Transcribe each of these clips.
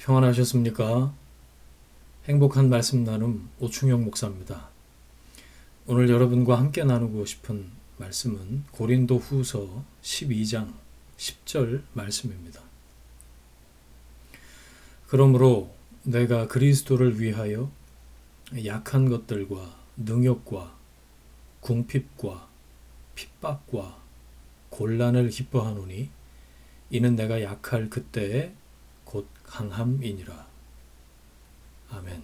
평안하셨습니까? 행복한 말씀 나눔 오충영 목사입니다. 오늘 여러분과 함께 나누고 싶은 말씀은 고린도 후서 12장 10절 말씀입니다. 그러므로 내가 그리스도를 위하여 약한 것들과 능욕과 궁핍과 핍박과 곤란을 기뻐하노니 이는 내가 약할 그때에 곧 강함이니라. 아멘.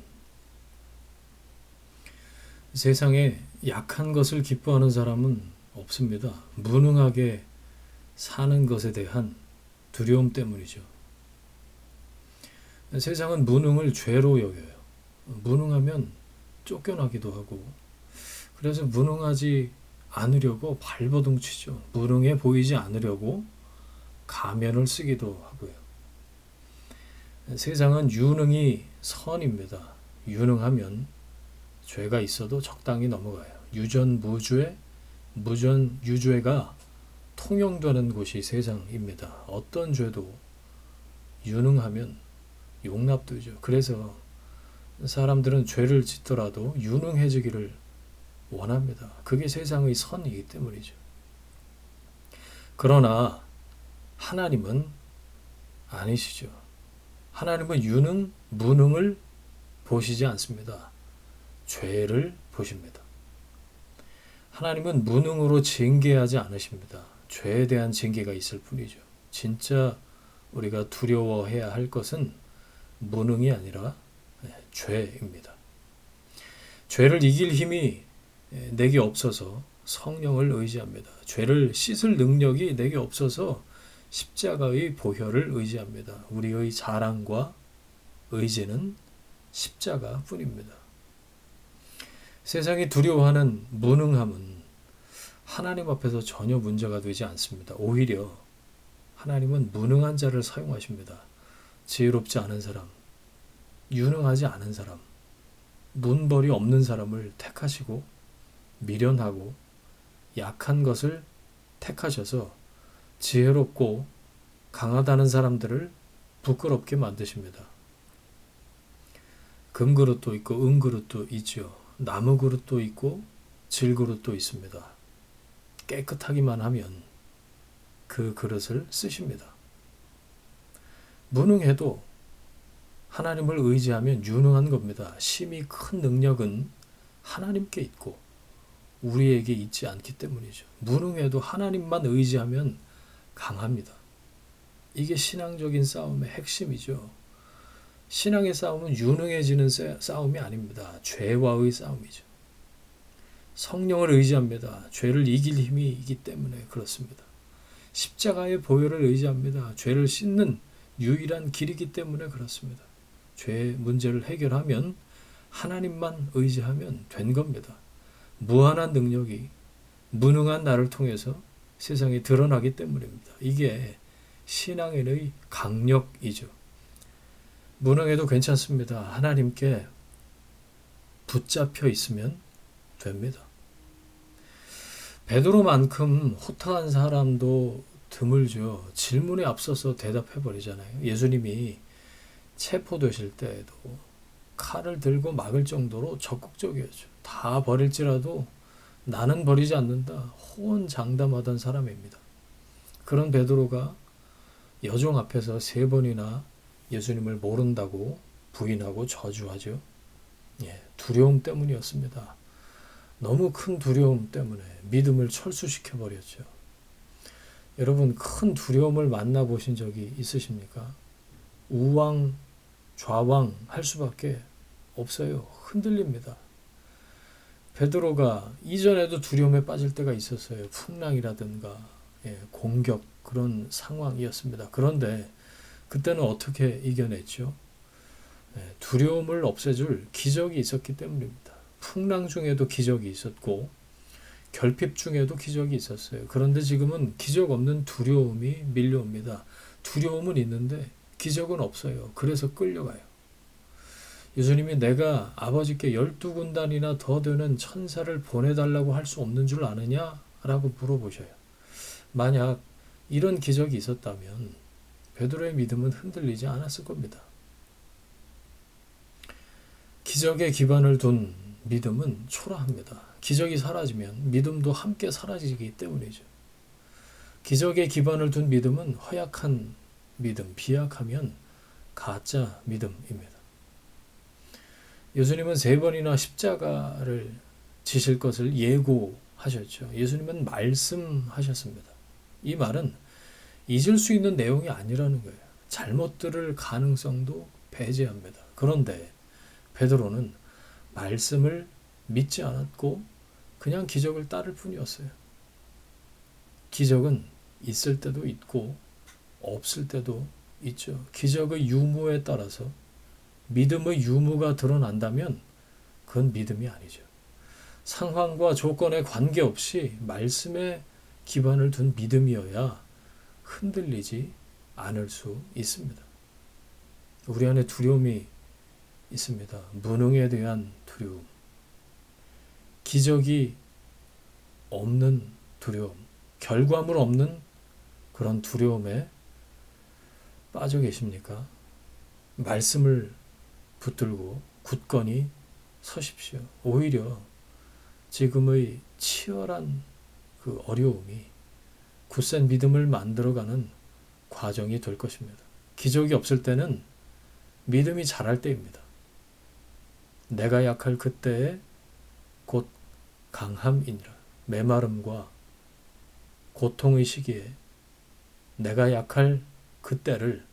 세상에 약한 것을 기뻐하는 사람은 없습니다. 무능하게 사는 것에 대한 두려움 때문이죠. 세상은 무능을 죄로 여겨요. 무능하면 쫓겨나기도 하고, 그래서 무능하지 않으려고 발버둥치죠. 무능해 보이지 않으려고 가면을 쓰기도 하고요. 세상은 유능이 선입니다. 유능하면 죄가 있어도 적당히 넘어가요. 유전무죄, 무전유죄가 통용되는 곳이 세상입니다. 어떤 죄도 유능하면 용납되죠. 그래서 사람들은 죄를 짓더라도 유능해지기를 원합니다. 그게 세상의 선이기 때문이죠. 그러나 하나님은 아니시죠. 하나님은 유능, 무능을 보시지 않습니다. 죄를 보십니다. 하나님은 무능으로 징계하지 않으십니다. 죄에 대한 징계가 있을 뿐이죠. 진짜 우리가 두려워해야 할 것은 무능이 아니라 죄입니다. 죄를 이길 힘이 내게 없어서 성령을 의지합니다. 죄를 씻을 능력이 내게 없어서 십자가의 보혈을 의지합니다. 우리의 자랑과 의지는 십자가 뿐입니다. 세상이 두려워하는 무능함은 하나님 앞에서 전혀 문제가 되지 않습니다. 오히려 하나님은 무능한 자를 사용하십니다. 지혜롭지 않은 사람, 유능하지 않은 사람, 문벌이 없는 사람을 택하시고 미련하고 약한 것을 택하셔서 지혜롭고 강하다는 사람들을 부끄럽게 만드십니다. 금그릇도 있고 은그릇도 있죠. 나무 그릇도 있고 질그릇도 있습니다. 깨끗하기만 하면 그 그릇을 쓰십니다. 무능해도 하나님을 의지하면 유능한 겁니다. 심히 큰 능력은 하나님께 있고 우리에게 있지 않기 때문이죠. 무능해도 하나님만 의지하면 강합니다. 이게 신앙적인 싸움의 핵심이죠. 신앙의 싸움은 유능해지는 싸움이 아닙니다. 죄와의 싸움이죠. 성령을 의지합니다. 죄를 이길 힘이 있기 때문에 그렇습니다. 십자가의 보혈을 의지합니다. 죄를 씻는 유일한 길이기 때문에 그렇습니다. 죄의 문제를 해결하면 하나님만 의지하면 된 겁니다. 무한한 능력이 무능한 나를 통해서 세상에 드러나기 때문입니다. 이게 신앙인의 강력이죠. 무능해도 괜찮습니다. 하나님께 붙잡혀 있으면 됩니다. 베드로만큼 호탕한 사람도 드물죠. 질문에 앞서서 대답해 버리잖아요. 예수님이 체포되실 때에도 칼을 들고 막을 정도로 적극적이었죠. 다 버릴지라도 나는 버리지 않는다. 호언장담하던 사람입니다. 그런 베드로가 여종 앞에서 3번이나 예수님을 모른다고 부인하고 저주하죠. 두려움 때문이었습니다. 너무 큰 두려움 때문에 믿음을 철수시켜 버렸죠. 여러분, 큰 두려움을 만나보신 적이 있으십니까? 우왕, 좌왕 할 수밖에 없어요. 흔들립니다. 베드로가 이전에도 두려움에 빠질 때가 있었어요. 풍랑이라든가 공격, 그런 상황이었습니다. 그런데 그때는 어떻게 이겨냈죠? 두려움을 없애줄 기적이 있었기 때문입니다. 풍랑 중에도 기적이 있었고 결핍 중에도 기적이 있었어요. 그런데 지금은 기적 없는 두려움이 밀려옵니다. 두려움은 있는데 기적은 없어요. 그래서 끌려가요. 예수님이 내가 아버지께 12군단이나 더 되는 천사를 보내달라고 할 수 없는 줄 아느냐? 라고 물어보셔요. 만약 이런 기적이 있었다면 베드로의 믿음은 흔들리지 않았을 겁니다. 기적에 기반을 둔 믿음은 초라합니다. 기적이 사라지면 믿음도 함께 사라지기 때문이죠. 기적에 기반을 둔 믿음은 허약한 믿음, 비약하면 가짜 믿음입니다. 예수님은 3번이나 십자가를 지실 것을 예고하셨죠. 예수님은 말씀하셨습니다. 이 말은 잊을 수 있는 내용이 아니라는 거예요. 잘못 들을 가능성도 배제합니다. 그런데 베드로는 말씀을 믿지 않았고 그냥 기적을 따를 뿐이었어요. 기적은 있을 때도 있고 없을 때도 있죠. 기적의 유무에 따라서 믿음의 유무가 드러난다면 그건 믿음이 아니죠. 상황과 조건에 관계없이 말씀에 기반을 둔 믿음이어야 흔들리지 않을 수 있습니다. 우리 안에 두려움이 있습니다. 무능에 대한 두려움, 기적이 없는 두려움, 결과물 없는 그런 두려움에 빠져 계십니까? 말씀을 붙들고 굳건히 서십시오. 오히려 지금의 치열한 그 어려움이 굳센 믿음을 만들어가는 과정이 될 것입니다. 기적이 없을 때는 믿음이 자랄 때입니다. 내가 약할 그때에 곧 강함이니라. 메마름과 고통의 시기에 내가 약할 그때를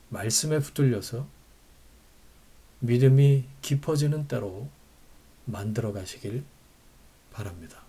말씀에 붙들려서 믿음이 깊어지는 때로 만들어 가시길 바랍니다.